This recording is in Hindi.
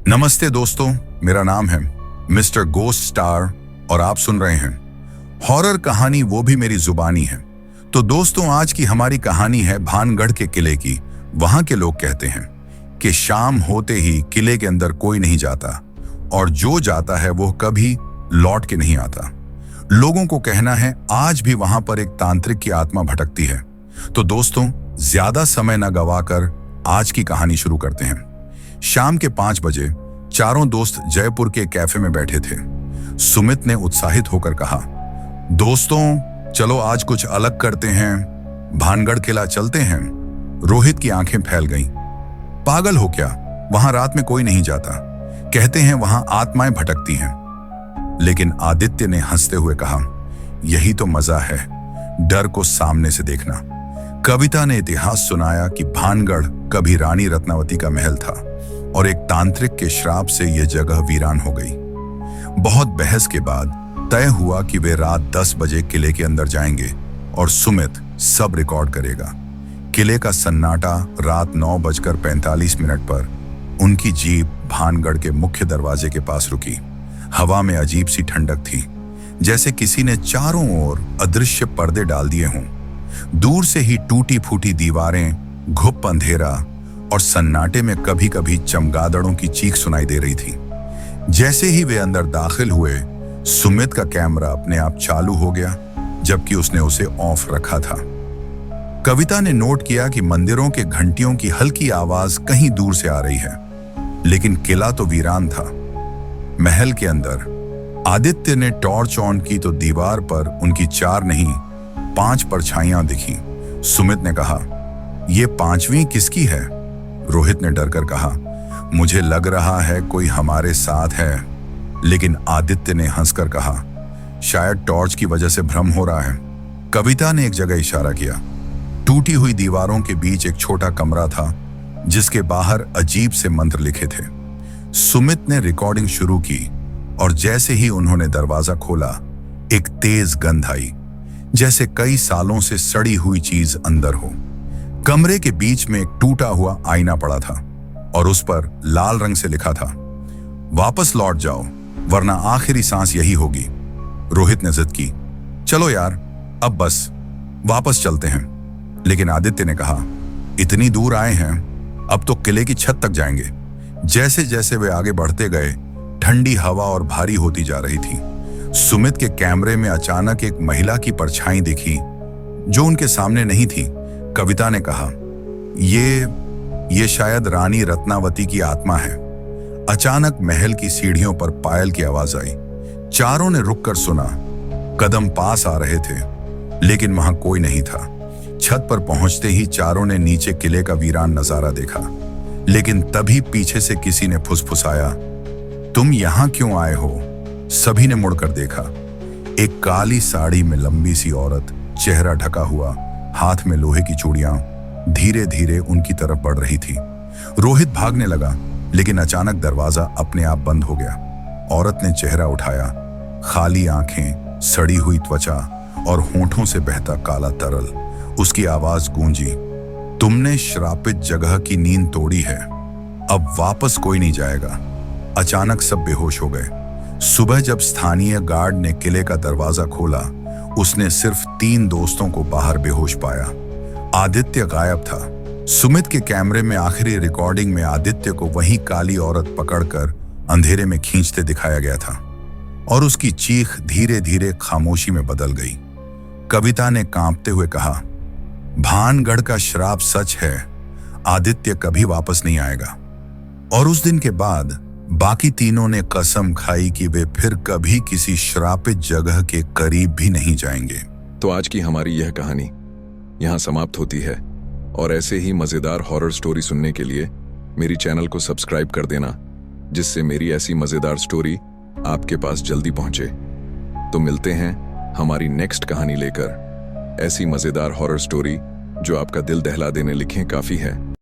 नमस्ते दोस्तों, मेरा नाम है मिस्टर गोस्ट स्टार और आप सुन रहे हैं हॉरर कहानी, वो भी मेरी जुबानी है। तो दोस्तों, आज की हमारी कहानी है भानगढ़ के किले की। वहां के लोग कहते हैं कि शाम होते ही किले के अंदर कोई नहीं जाता और जो जाता है वो कभी लौट के नहीं आता। लोगों को कहना है आज भी वहां पर एक तांत्रिक की आत्मा भटकती है। तो दोस्तों, ज्यादा समय न गवाकर आज की कहानी शुरू करते हैं। शाम के 5 बजे चारों दोस्त जयपुर के कैफे में बैठे थे। सुमित ने उत्साहित होकर कहा, दोस्तों चलो आज कुछ अलग करते हैं, भानगढ़ किला चलते हैं। रोहित की आंखें फैल गईं। पागल हो क्या, वहां रात में कोई नहीं जाता, कहते हैं वहां आत्माएं भटकती हैं। लेकिन आदित्य ने हंसते हुए कहा, यही तो मजा है, डर को सामने से देखना। कविता ने इतिहास सुनाया कि भानगढ़ कभी रानी रत्नावती का महल था और एक तांत्रिक के श्राप से यह जगह वीरान हो गई। बहुत बहस के बाद तय हुआ कि वे रात 10 बजे किले के अंदर जाएंगे और सुमित सब रिकॉर्ड करेगा। किले का सन्नाटा रात 9:45 पर उनकी जीप भानगढ़ के मुख्य दरवाजे के पास रुकी। हवा में अजीब सी ठंडक थी, जैसे किसी ने चारों ओर अदृश्य पर्दे डाल दिए हों। दूर से ही टूटी फूटी दीवारें, घुप अंधेरा और सन्नाटे में कभी कभी चमगादड़ों की चीख सुनाई दे रही थी। जैसे ही वे अंदर दाखिल हुए, सुमित का कैमरा अपने आप चालू हो गया, जबकि उसने उसे ऑफ रखा था। कविता ने नोट किया कि मंदिरों के घंटियों की हल्की आवाज कहीं दूर से आ रही है, लेकिन किला तो वीरान था। महल के अंदर आदित्य ने टॉर्च ऑन की तो दीवार पर उनकी 4 नहीं 5 परछाइयां दिखी। सुमित ने कहा, ये 5वीं किसकी है? रोहित ने डरकर कहा, मुझे लग रहा है कोई हमारे साथ है। लेकिन आदित्य ने हंसकर कहा, शायद टॉर्च की वजह से भ्रम हो रहा है। कविता ने एक जगह इशारा किया। टूटी हुई दीवारों के बीच एक छोटा कमरा था, जिसके बाहर अजीब से मंत्र लिखे थे। सुमित ने रिकॉर्डिंग शुरू की और जैसे ही उन्होंने दरवाजा खोला, एक तेज गंध आई, जैसे कई सालों से सड़ी हुई चीज अंदर हो। कमरे के बीच में एक टूटा हुआ आईना पड़ा था और उस पर लाल रंग से लिखा था, वापस लौट जाओ वरना आखिरी सांस यही होगी। रोहित ने जिद की, चलो यार अब बस वापस चलते हैं। लेकिन आदित्य ने कहा, इतनी दूर आए हैं, अब तो किले की छत तक जाएंगे। जैसे जैसे वे आगे बढ़ते गए, ठंडी हवा और भारी होती जा रही थी। सुमित के कैमरे में अचानक एक महिला की परछाई दिखी, जो उनके सामने नहीं थी। कविता ने कहा, ये शायद रानी रत्नावती की आत्मा है। अचानक महल की सीढ़ियों पर पायल की आवाज आई। चारों ने रुककर सुना। कदम पास आ रहे थे, लेकिन वहां कोई नहीं था। छत पर पहुंचते ही चारों ने नीचे किले का वीरान नजारा देखा। लेकिन तभी पीछे से किसी ने फुसफुसाया, तुम यहां क्यों आए हो? सभी ने मुड़कर देखा। एक काली साड़ी में लंबी सी औरत, चेहरा ढका हुआ, हाथ में लोहे की चूड़ियां, धीरे धीरे उनकी तरफ बढ़ रही थी। रोहित भागने लगा, लेकिन अचानक दरवाजा अपने आप बंद हो गया। औरत ने चेहरा उठाया, खाली आंखें, सड़ी हुई त्वचा और होंठों से बहता काला तरल। उसकी आवाज गूंजी, तुमने श्रापित जगह की नींद तोड़ी है, अब वापस कोई नहीं जाएगा। अचानक सब बेहोश हो गए। सुबह जब स्थानीय गार्ड ने किले का दरवाजा खोला, उसने सिर्फ 3 दोस्तों को बाहर बेहोश पाया। आदित्य गायब था। सुमित के कैमरे में आखिरी रिकॉर्डिंग में आदित्य को वही काली औरत पकड़कर अंधेरे में खींचते दिखाया गया था और उसकी चीख धीरे धीरे खामोशी में बदल गई। कविता ने कांपते हुए कहा, भानगढ़ का श्राप सच है, आदित्य कभी वापस नहीं आएगा। और उस दिन के बाद बाकी तीनों ने कसम खाई कि वे फिर कभी किसी श्रापित जगह के करीब भी नहीं जाएंगे। तो आज की हमारी यह कहानी यहाँ समाप्त होती है और ऐसे ही मजेदार हॉरर स्टोरी सुनने के लिए मेरी चैनल को सब्सक्राइब कर देना, जिससे मेरी ऐसी मजेदार स्टोरी आपके पास जल्दी पहुंचे। तो मिलते हैं हमारी नेक्स्ट कहानी लेकर। ऐसी मजेदार हॉरर स्टोरी जो आपका दिल दहला देने लिखें काफी है।